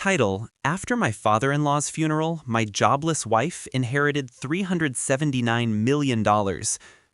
Title: After my father-in-law's funeral, my jobless wife inherited $379 million.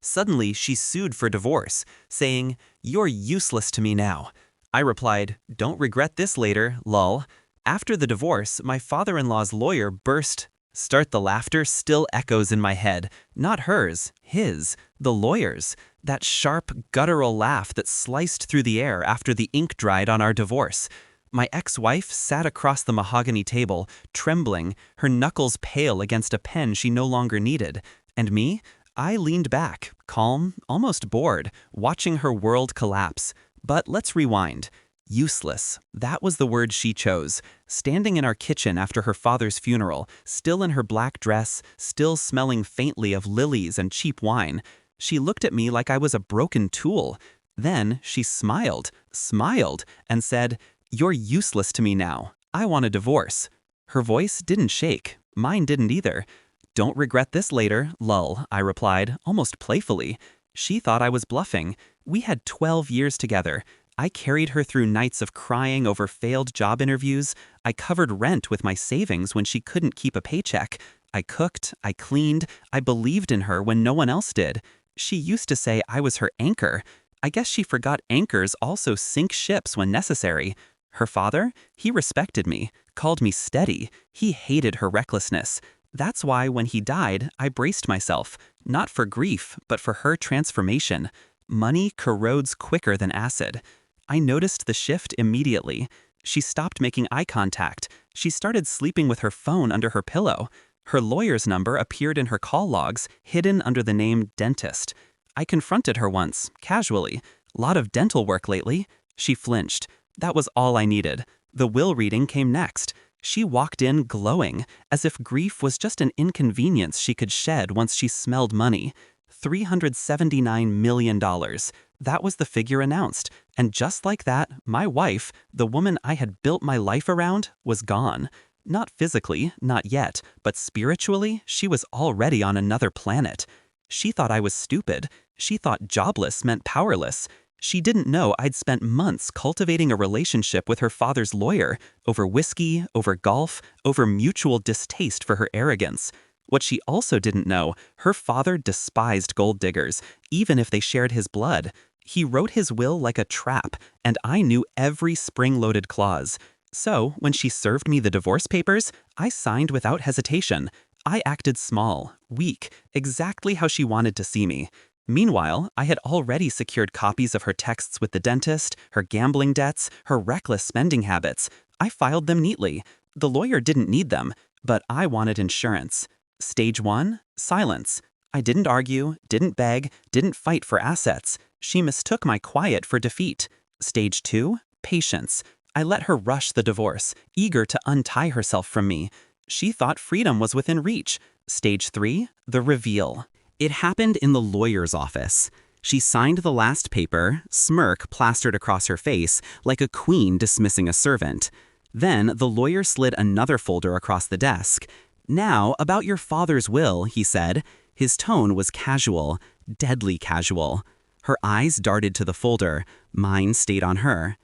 Suddenly, she sued for divorce, saying, "You're useless to me now." I replied, "Don't regret this later, lol." After the divorce, my father-in-law's lawyer burst. Start the laughter still echoes in my head. Not hers, his, the lawyer's. That sharp, guttural laugh that sliced through the air after the ink dried on our divorce. My ex-wife sat across the mahogany table, trembling, her knuckles pale against a pen she no longer needed. And me? I leaned back, calm, almost bored, watching her world collapse. But let's rewind. Useless. That was the word she chose. Standing in our kitchen after her father's funeral, still in her black dress, still smelling faintly of lilies and cheap wine. She looked at me like I was a broken tool. Then she smiled, and said, "You're useless to me now. I want a divorce." Her voice didn't shake. Mine didn't either. "Don't regret this later, lol," I replied, almost playfully. She thought I was bluffing. We had 12 years together. I carried her through nights of crying over failed job interviews. I covered rent with my savings when she couldn't keep a paycheck. I cooked, I cleaned, I believed in her when no one else did. She used to say I was her anchor. I guess she forgot anchors also sink ships when necessary. Her father? He respected me, called me steady. He hated her recklessness. That's why when he died, I braced myself, not for grief, but for her transformation. Money corrodes quicker than acid. I noticed the shift immediately. She stopped making eye contact. She started sleeping with her phone under her pillow. Her lawyer's number appeared in her call logs, hidden under the name dentist. I confronted her once, casually. "Lot of dental work lately." She flinched. That was all I needed. The will reading came next. She walked in glowing, as if grief was just an inconvenience she could shed once she smelled money. $379 million. That was the figure announced. And just like that, my wife, the woman I had built my life around, was gone. Not physically, not yet, but spiritually, she was already on another planet. She thought I was stupid. She thought jobless meant powerless. She didn't know I'd spent months cultivating a relationship with her father's lawyer, over whiskey, over golf, over mutual distaste for her arrogance. What she also didn't know, her father despised gold diggers, even if they shared his blood. He wrote his will like a trap, and I knew every spring-loaded clause. So, when she served me the divorce papers, I signed without hesitation. I acted small, weak, exactly how she wanted to see me. Meanwhile, I had already secured copies of her texts with the dentist, her gambling debts, her reckless spending habits. I filed them neatly. The lawyer didn't need them, but I wanted insurance. Stage 1, silence. I didn't argue, didn't beg, didn't fight for assets. She mistook my quiet for defeat. Stage 2, patience. I let her rush the divorce, eager to untie herself from me. She thought freedom was within reach. Stage 3, the reveal. It happened in the lawyer's office. She signed the last paper, smirk plastered across her face, like a queen dismissing a servant. Then the lawyer slid another folder across the desk. "Now, about your father's will," he said. His tone was casual, deadly casual. Her eyes darted to the folder. Mine stayed on her.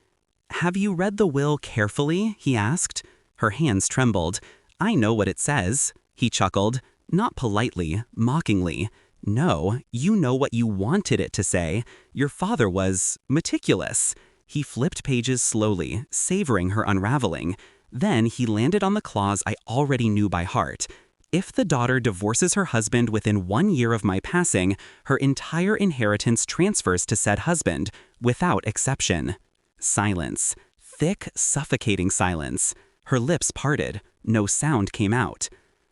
"Have you read the will carefully?" he asked. Her hands trembled. "I know what it says." He chuckled. Not politely, mockingly. "No, you know what you wanted it to say. Your father was meticulous." He flipped pages slowly, savoring her unraveling. Then he landed on the clause I already knew by heart. If the daughter divorces her husband within 1 year of my passing, her entire inheritance transfers to said husband, without exception. Silence. Thick, suffocating silence. Her lips parted. No sound came out.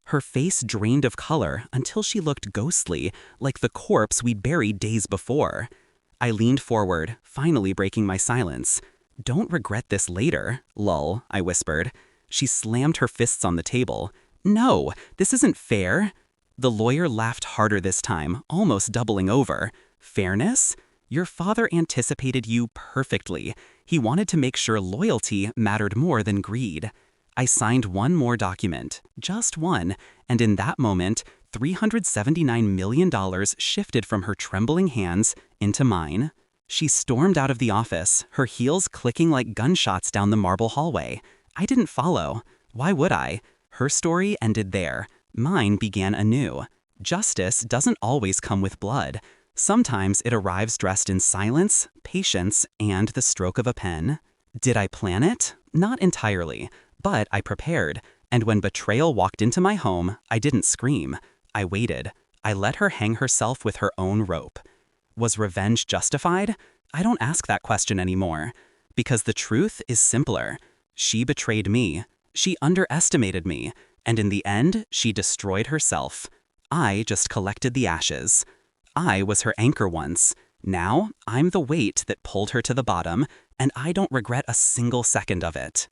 Her face drained of color until she looked ghostly, like the corpse we'd buried days before. I leaned forward, finally breaking my silence. "Don't regret this later, lol," I whispered. She slammed her fists on the table. "No, this isn't fair." The lawyer laughed harder this time, almost doubling over. "Fairness? Your father anticipated you perfectly. He wanted to make sure loyalty mattered more than greed." I signed one more document, just one, and in that moment, $379 million shifted from her trembling hands into mine. She stormed out of the office, her heels clicking like gunshots down the marble hallway. I didn't follow. Why would I? Her story ended there. Mine began anew. Justice doesn't always come with blood. Sometimes it arrives dressed in silence, patience, and the stroke of a pen. Did I plan it? Not entirely, but I prepared. And when betrayal walked into my home, I didn't scream. I waited. I let her hang herself with her own rope. Was revenge justified? I don't ask that question anymore. Because the truth is simpler. She betrayed me. She underestimated me. And in the end, she destroyed herself. I just collected the ashes. I was her anchor once. Now, I'm the weight that pulled her to the bottom, and I don't regret a single second of it.